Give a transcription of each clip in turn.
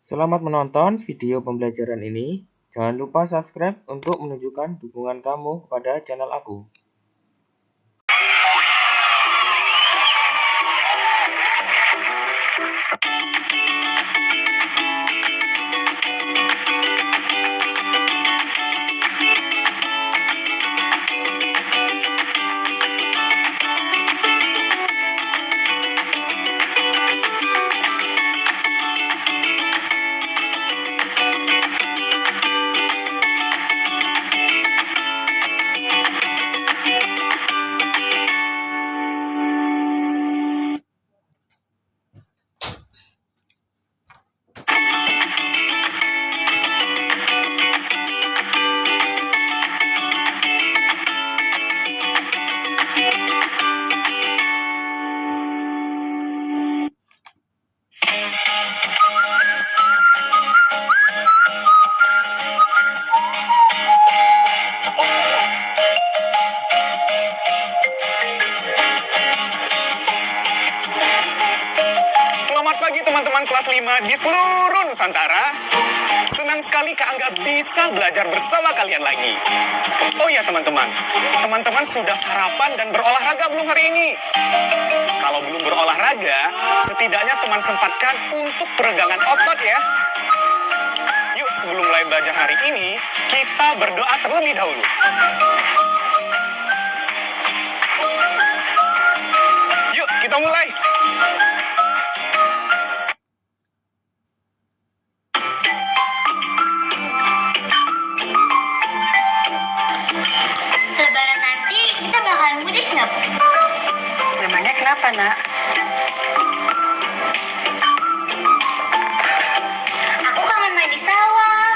Selamat menonton video pembelajaran ini. Jangan lupa subscribe untuk menunjukkan dukungan kamu kepada channel aku. Selamat pagi teman-teman kelas 5 di seluruh Nusantara. Senang sekali Kak Angga bisa belajar bersama kalian lagi. Oh ya teman-teman, teman-teman sudah sarapan dan berolahraga belum hari ini? Kalau belum berolahraga, setidaknya teman sempatkan untuk peregangan otot ya. Yuk sebelum mulai belajar hari ini, kita berdoa terlebih dahulu. Yuk kita mulai. Lebaran nanti kita bakalan mudik nggak? Memangnya kenapa, Nak? Aku kangen main di sawah.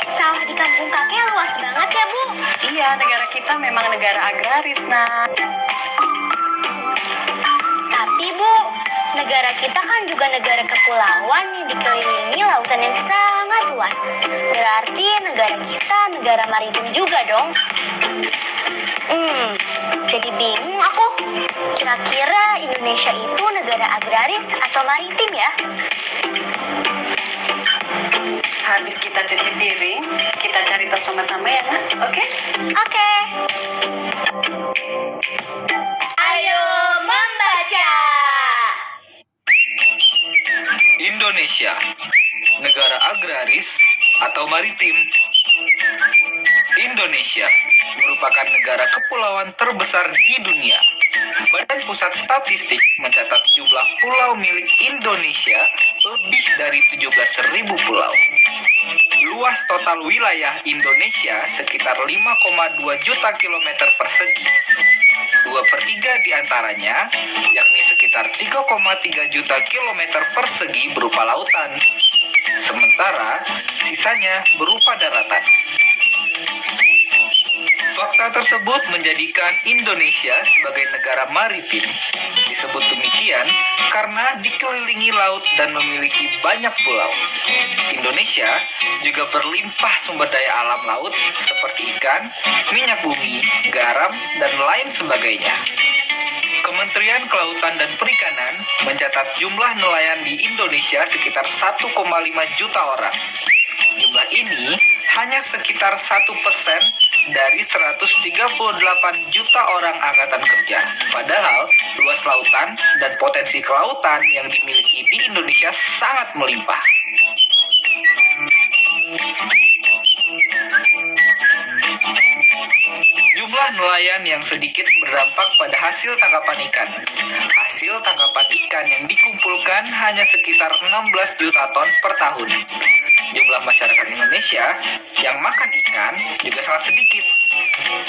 Sawah di kampung kakek luas banget ya, Bu? Iya, negara kita memang negara agraris, Nak. Tapi, Bu, negara kita kan juga negara kepulauan yang dikelilingi lautan yang sangat luas. Berarti negara kita negara maritim juga dong. Jadi bingung aku. Kira-kira Indonesia itu negara agraris atau maritim ya? Habis kita cuci piring, kita cari tahu sama-sama ya, Nak. Oke? Oke. Ayo membaca. Indonesia, negara agraris atau maritim. Indonesia merupakan negara kepulauan terbesar di dunia. Badan Pusat Statistik mencatat jumlah pulau milik Indonesia lebih dari 17.000 pulau. Luas total wilayah Indonesia sekitar 5,2 juta kilometer persegi. 2/3 diantaranya, yakni sekitar 3,3 juta kilometer persegi berupa lautan. Sementara, sisanya berupa daratan. Fakta tersebut menjadikan Indonesia sebagai negara maritim. Disebut demikian karena dikelilingi laut dan memiliki banyak pulau. Indonesia juga berlimpah sumber daya alam laut seperti ikan, minyak bumi, garam, dan lain sebagainya. Kementerian Kelautan dan Perikanan mencatat jumlah nelayan di Indonesia sekitar 1,5 juta orang. Jumlah ini hanya sekitar 1% dari 138 juta orang angkatan kerja. Padahal luas lautan dan potensi kelautan yang dimiliki di Indonesia sangat melimpah. Jumlah nelayan yang sedikit berdampak pada hasil tangkapan ikan. Hasil tangkapan ikan yang dikumpulkan hanya sekitar 16 juta ton per tahun. Jumlah masyarakat Indonesia yang makan ikan juga sangat sedikit.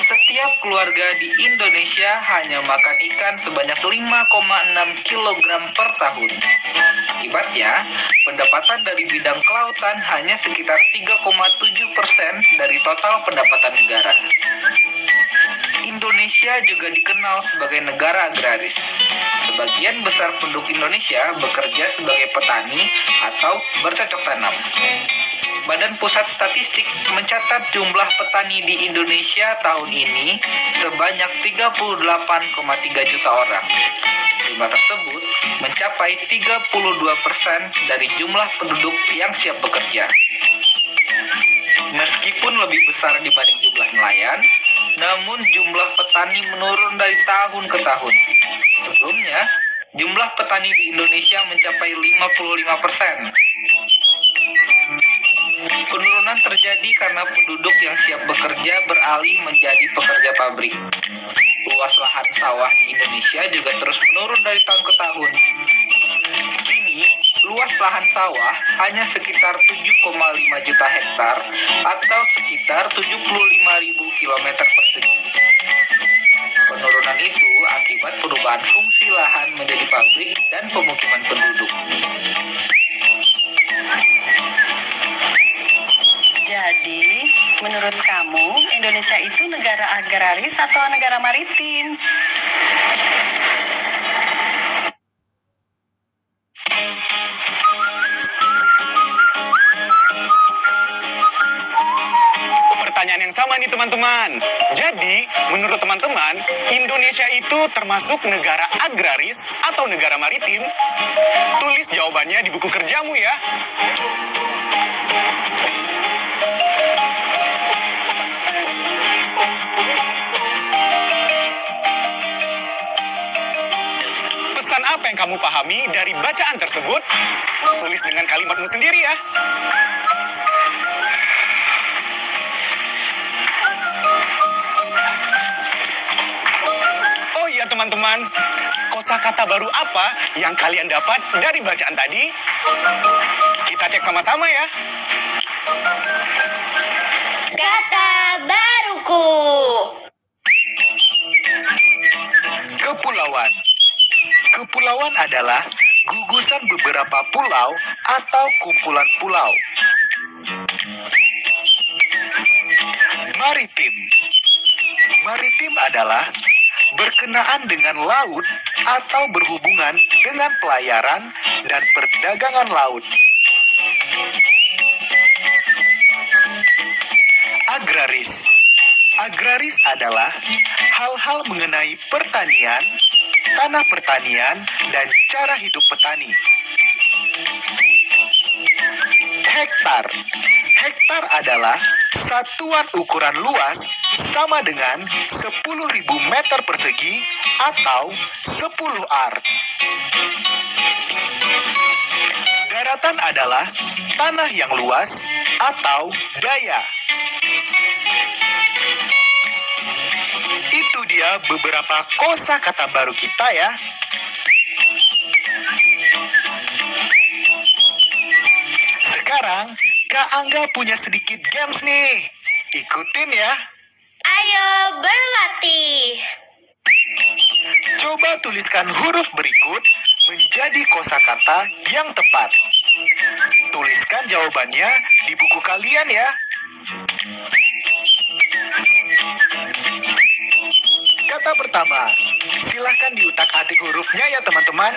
Setiap keluarga di Indonesia hanya makan ikan sebanyak 5,6 kg per tahun. Akibatnya, pendapatan dari bidang kelautan hanya sekitar 3,7% dari total pendapatan negara. Indonesia juga dikenal sebagai negara agraris. Sebagian besar penduduk Indonesia bekerja sebagai petani atau bercocok tanam. Badan Pusat Statistik mencatat jumlah petani di Indonesia tahun ini sebanyak 38,3 juta orang. Jumlah tersebut mencapai 32% dari jumlah penduduk yang siap bekerja. Meskipun lebih besar dibanding jumlah nelayan, namun jumlah petani menurun dari tahun ke tahun. Sebelumnya, jumlah petani di Indonesia mencapai 55%. Penurunan terjadi karena penduduk yang siap bekerja beralih menjadi pekerja pabrik. Luas lahan sawah di Indonesia juga terus menurun dari tahun ke tahun. Kini, luas lahan sawah hanya sekitar 7,5 juta hektar atau sekitar 75.000 km persegi. Penurunan itu akibat perubahan fungsi lahan menjadi pabrik dan pemukiman penduduk. Jadi, menurut kamu, Indonesia itu negara agraris atau negara maritim? Pertanyaan yang sama nih teman-teman. Jadi, menurut teman-teman, Indonesia itu termasuk negara agraris atau negara maritim? Tulis jawabannya di buku kerjamu ya. Pesan apa yang kamu pahami dari bacaan tersebut? Tulis dengan kalimatmu sendiri ya. Oh iya teman-teman, kosakata baru apa yang kalian dapat dari bacaan tadi? Kita cek sama-sama ya. Kata baruku. Kepulauan. Kepulauan adalah gugusan beberapa pulau atau kumpulan pulau. Maritim. Maritim adalah berkenaan dengan laut atau berhubungan dengan pelayaran dan perdagangan laut. Agraris. Agraris adalah hal-hal mengenai pertanian, tanah pertanian, dan cara hidup petani. Hektar. Hektar adalah satuan ukuran luas sama dengan 10.000 meter persegi atau 10 ar. Daratan adalah tanah yang luas atau daya. Itu dia beberapa kosakata baru kita ya. Sekarang Kak Angga punya sedikit games nih. Ikutin ya. Ayo berlatih. Coba tuliskan huruf berikut menjadi kosakata yang tepat. Tuliskan jawabannya di buku kalian ya. Kata pertama, silahkan diutak-atik hurufnya ya teman-teman.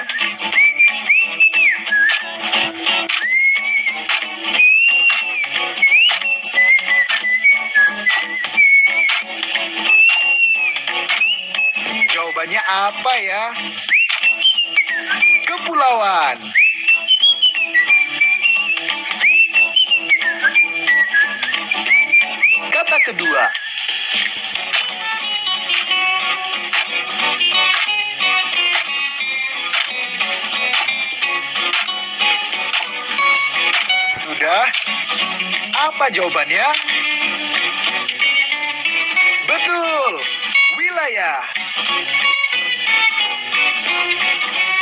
Jawabannya apa ya? Kepulauan. Kata kedua. Sudah? Apa jawabannya? Betul. Wilayah.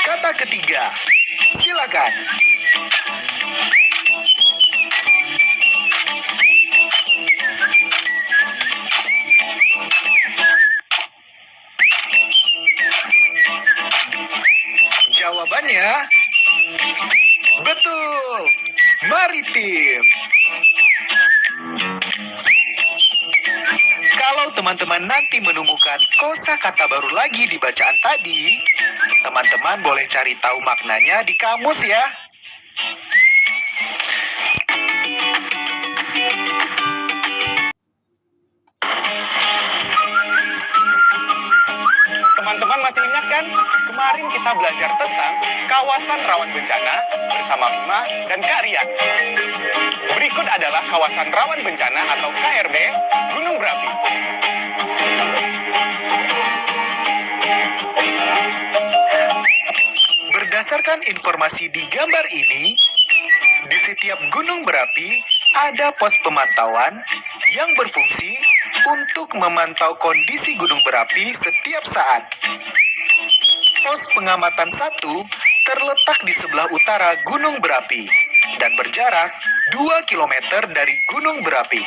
Kata ketiga. Silakan. Jawabannya betul. Maritim. Kalau teman-teman nanti menemukan kosakata baru lagi di bacaan tadi, teman-teman boleh cari tahu maknanya di kamus ya. kemarin kita belajar tentang kawasan rawan bencana bersama Bima dan Kak Rian. Berikut adalah kawasan rawan bencana atau KRB Gunung Berapi. Berdasarkan informasi di gambar ini, di setiap gunung berapi ada pos pemantauan yang berfungsi untuk memantau kondisi gunung berapi setiap saat. Pos pengamatan 1 terletak di sebelah utara gunung berapi dan berjarak 2 km dari gunung berapi.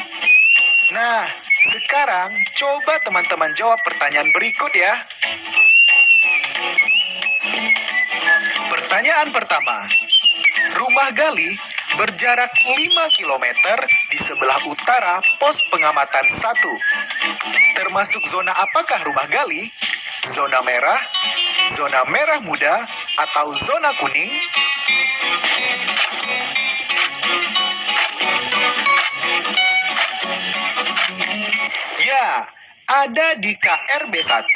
Nah, sekarang coba teman-teman jawab pertanyaan berikut ya. Pertanyaan pertama, rumah Gali berjarak 5 km di sebelah utara pos pengamatan 1. Termasuk zona apakah rumah Gali? Zona merah muda, atau zona kuning? Ya, ada di KRB 1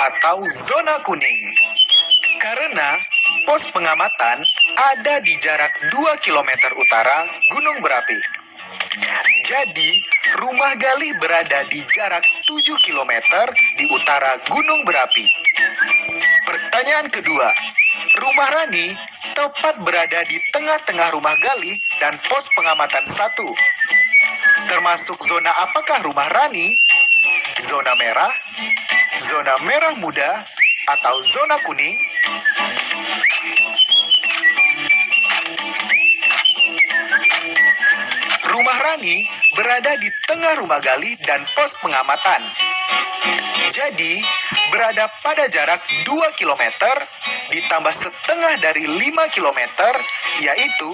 atau zona kuning. Karena pos pengamatan ada di jarak 2 km utara Gunung Berapi. Jadi, rumah Gali berada di jarak 7 km di utara Gunung Berapi. Pertanyaan kedua, rumah Rani tepat berada di tengah-tengah rumah Gali dan pos pengamatan 1. Termasuk zona apakah rumah Rani? Zona merah muda, atau zona kuning? Rumah Rani berada di tengah rumah Gali dan pos pengamatan. Jadi, berada pada jarak 2 km ditambah setengah dari 5 km, yaitu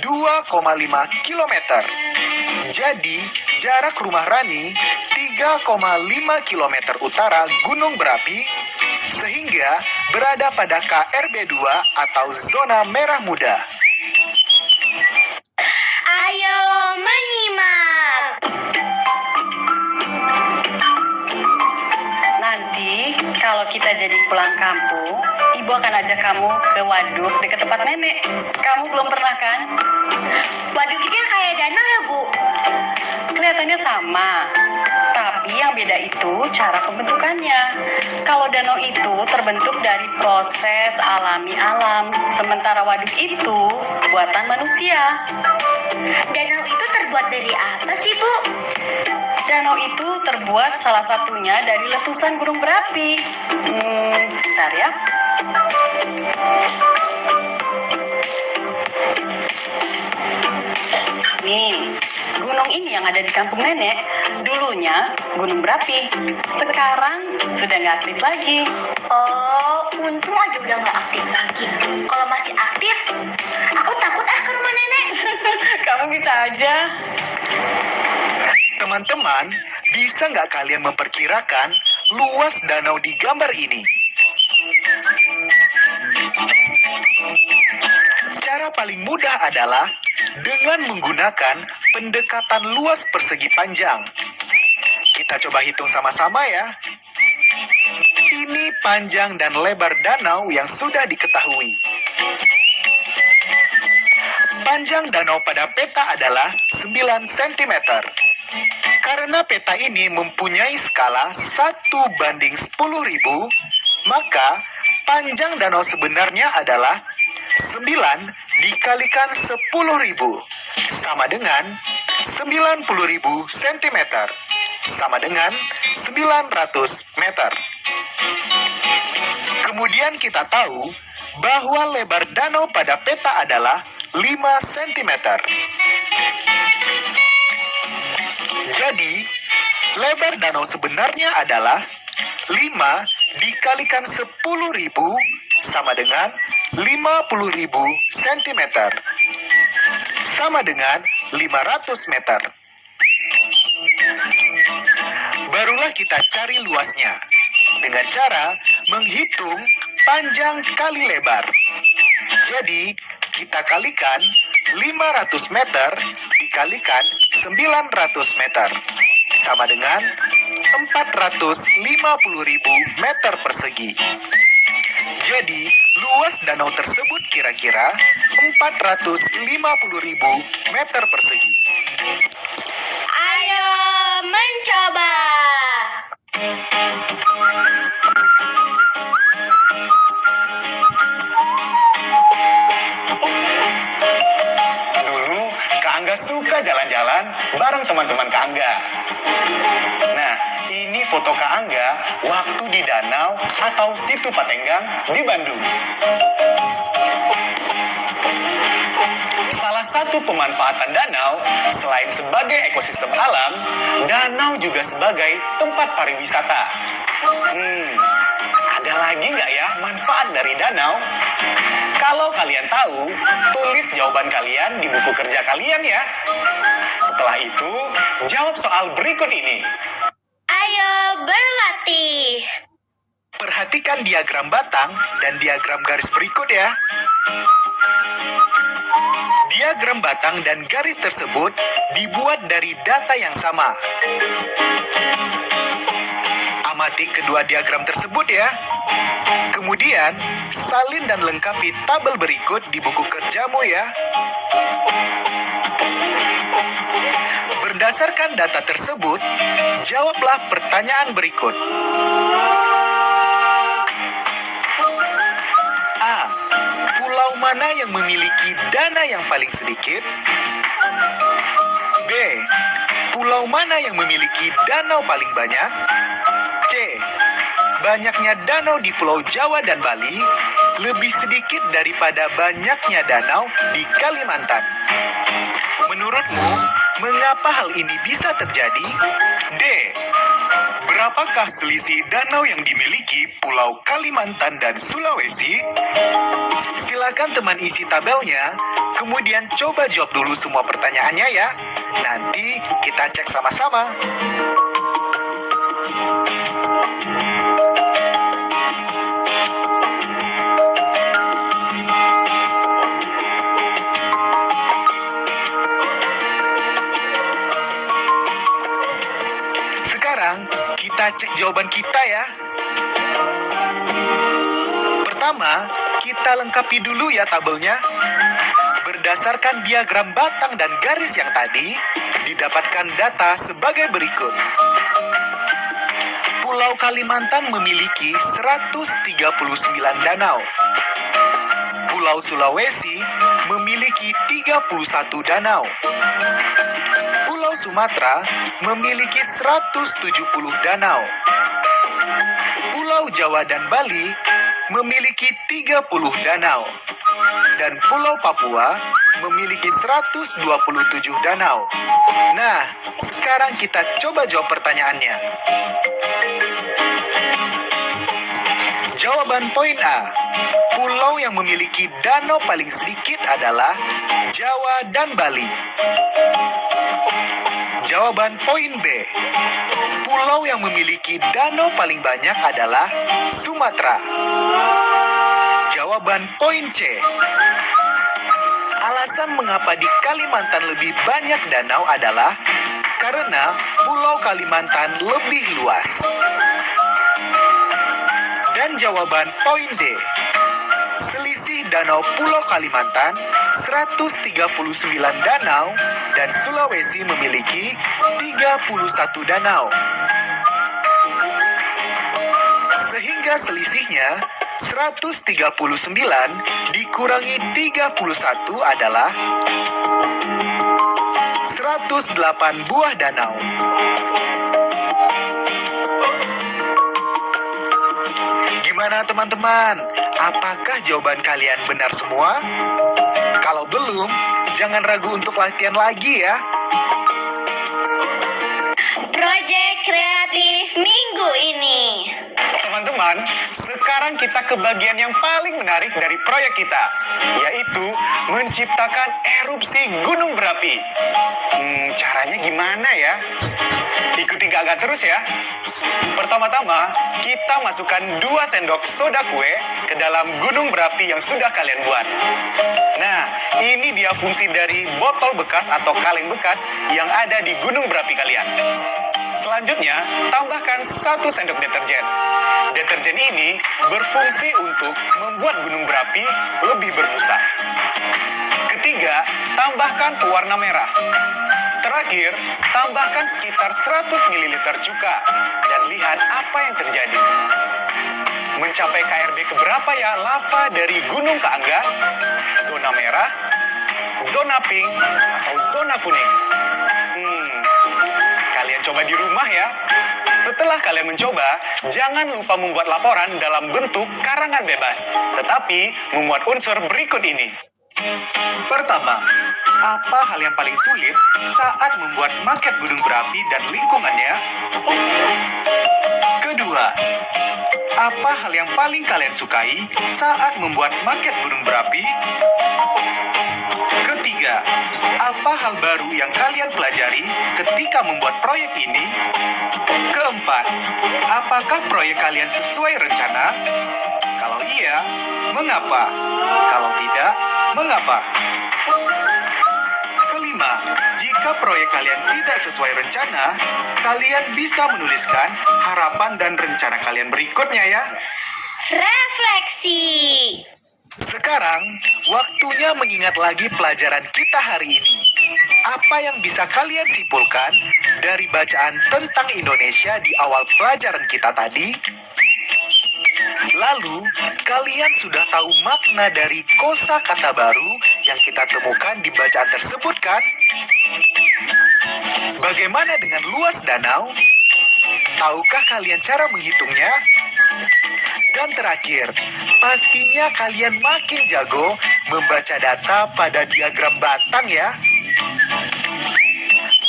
2,5 km. Jadi, jarak rumah Rani 3,5 km utara Gunung Berapi, sehingga berada pada KRB 2 atau zona merah muda. Ayo menyimak. Nanti kalau kita jadi pulang kampung, ibu akan ajak kamu ke waduk dekat tempat nenek. Kamu belum pernah kan? Waduk itu yang kayak danau ya, Bu? Kelihatannya sama, tapi yang beda itu cara pembentukannya. Kalau danau itu terbentuk dari proses alami alam, sementara waduk itu buatan manusia. Danau itu terbuat dari apa sih, Bu? Danau itu terbuat salah satunya dari letusan gunung berapi. Sebentar ya. Nih, gunung ini yang ada di kampung nenek, dulunya gunung berapi. Sekarang sudah nggak aktif lagi. Oh, untung aja udah nggak aktif lagi. Kalau masih aktif, aku takut ke rumah nenek. Kamu bisa aja. Teman-teman, bisa nggak kalian memperkirakan luas danau di gambar ini? Cara paling mudah adalah dengan menggunakan pendekatan luas persegi panjang. Kita coba hitung sama-sama ya. Ini panjang dan lebar danau yang sudah diketahui. Panjang danau pada peta adalah 9 cm. Karena peta ini mempunyai skala 1:10.000, maka panjang danau sebenarnya adalah 9 dikalikan 10.000 sama dengan 90.000 cm, sama dengan 900 meter. Kemudian kita tahu bahwa lebar danau pada peta adalah 5 cm. Jadi, lebar danau sebenarnya adalah 5 dikalikan 10.000 sama dengan 50.000 cm, sama dengan 500 meter. Barulah kita cari luasnya dengan cara menghitung panjang kali lebar. Jadi, kita kalikan 500 meter dikalikan 900 meter, sama dengan 450.000 meter persegi. Jadi, luas danau tersebut kira-kira 450.000 meter persegi. Ayo mencoba. Dulu, Kak Angga suka jalan-jalan bareng teman-teman Kak Angga. Nah, ini foto Kak Angga waktu di danau atau Situ Patenggang di Bandung. Salah satu pemanfaatan danau, selain sebagai ekosistem alam, danau juga sebagai tempat pariwisata. Ada lagi nggak ya manfaat dari danau? Kalau kalian tahu, tulis jawaban kalian di buku kerja kalian ya. Setelah itu, jawab soal berikut ini. Ayo berlatih. Perhatikan diagram batang dan diagram garis berikut ya. Diagram batang dan garis tersebut dibuat dari data yang sama. Amati kedua diagram tersebut ya. Kemudian, salin dan lengkapi tabel berikut di buku kerjamu ya. Berdasarkan data tersebut, jawablah pertanyaan berikut. A. Pulau mana yang memiliki dana yang paling sedikit? B. Pulau mana yang memiliki danau paling banyak? C. Banyaknya danau di Pulau Jawa dan Bali lebih sedikit daripada banyaknya danau di Kalimantan. Menurutmu, mengapa hal ini bisa terjadi? D. Berapakah selisih danau yang dimiliki Pulau Kalimantan dan Sulawesi? Silakan teman isi tabelnya, kemudian coba jawab dulu semua pertanyaannya ya. Nanti kita cek sama-sama. Sekarang kita cek jawaban kita ya. Pertama, kita lengkapi dulu ya tabelnya. Berdasarkan diagram batang dan garis yang tadi, didapatkan data sebagai berikut. Pulau Kalimantan memiliki 139 danau. Pulau Sulawesi memiliki 31 danau. Pulau Sumatera memiliki 170 danau. Pulau Jawa dan Bali memiliki 30 danau. Dan Pulau Papua memiliki 127 danau. Nah, sekarang kita coba jawab pertanyaannya. Jawaban poin A. Pulau yang memiliki danau paling sedikit adalah Jawa dan Bali. Jawaban poin B. Pulau yang memiliki danau paling banyak adalah Sumatera. Jawaban poin C. Alasan mengapa di Kalimantan lebih banyak danau adalah karena Pulau Kalimantan lebih luas. Dan jawaban poin D. Selisih danau Pulau Kalimantan 139 danau dan Sulawesi memiliki 31 danau. Sehingga selisihnya 139 dikurangi 31 adalah 108 buah danau. Gimana teman-teman? Apakah jawaban kalian benar semua? Kalau belum, jangan ragu untuk latihan lagi ya. Proyek kreatif minggu ini. Teman-teman, sekarang kita ke bagian yang paling menarik dari proyek kita, yaitu menciptakan erupsi gunung berapi. Caranya gimana ya? Ikuti Gaga terus ya. Pertama-tama, kita masukkan 2 sendok soda kue ke dalam gunung berapi yang sudah kalian buat. Nah, ini dia fungsi dari botol bekas atau kaleng bekas yang ada di gunung berapi kalian. Selanjutnya, tambahkan 1 sendok deterjen. deterjen ini berfungsi untuk membuat gunung berapi lebih berbusa. Ketiga, tambahkan pewarna merah. Terakhir, tambahkan sekitar 100 ml cuka dan lihat apa yang terjadi. Mencapai KRB keberapa ya lava dari Gunung Keangga? Zona merah, zona pink, atau zona kuning? Kalian coba di rumah ya. Setelah kalian mencoba, jangan lupa membuat laporan dalam bentuk karangan bebas, tetapi memuat unsur berikut ini. Pertama, apa hal yang paling sulit saat membuat maket gunung berapi dan lingkungannya? Kedua, apa hal yang paling kalian sukai saat membuat maket gunung berapi? Ketiga, apa hal baru yang kalian pelajari ketika membuat proyek ini? Keempat, apakah proyek kalian sesuai rencana? Kalau iya, mengapa? Kalau tidak, mengapa? Kelima, jika proyek kalian tidak sesuai rencana, kalian bisa menuliskan harapan dan rencana kalian berikutnya ya. Refleksi. Sekarang, waktunya mengingat lagi pelajaran kita hari ini. Apa yang bisa kalian simpulkan dari bacaan tentang Indonesia di awal pelajaran kita tadi? Lalu, kalian sudah tahu makna dari kosakata baru yang kita temukan di bacaan tersebut kan? Bagaimana dengan luas danau? Tahukah kalian cara menghitungnya? Dan terakhir, pastinya kalian makin jago membaca data pada diagram batang ya.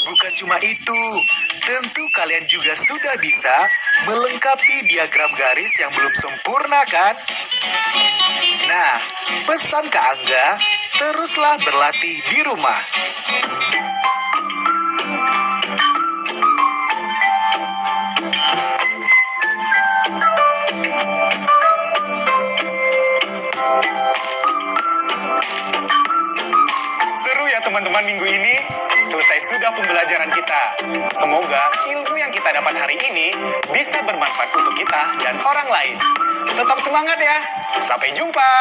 Bukan cuma itu, tentu kalian juga sudah bisa melengkapi diagram garis yang belum sempurna kan? Nah, pesan Kak Angga, teruslah berlatih di rumah. Seru ya teman-teman minggu ini. Selesai sudah pembelajaran kita. Semoga ilmu yang kita dapat hari ini bisa bermanfaat untuk kita dan orang lain. Tetap semangat ya. Sampai jumpa.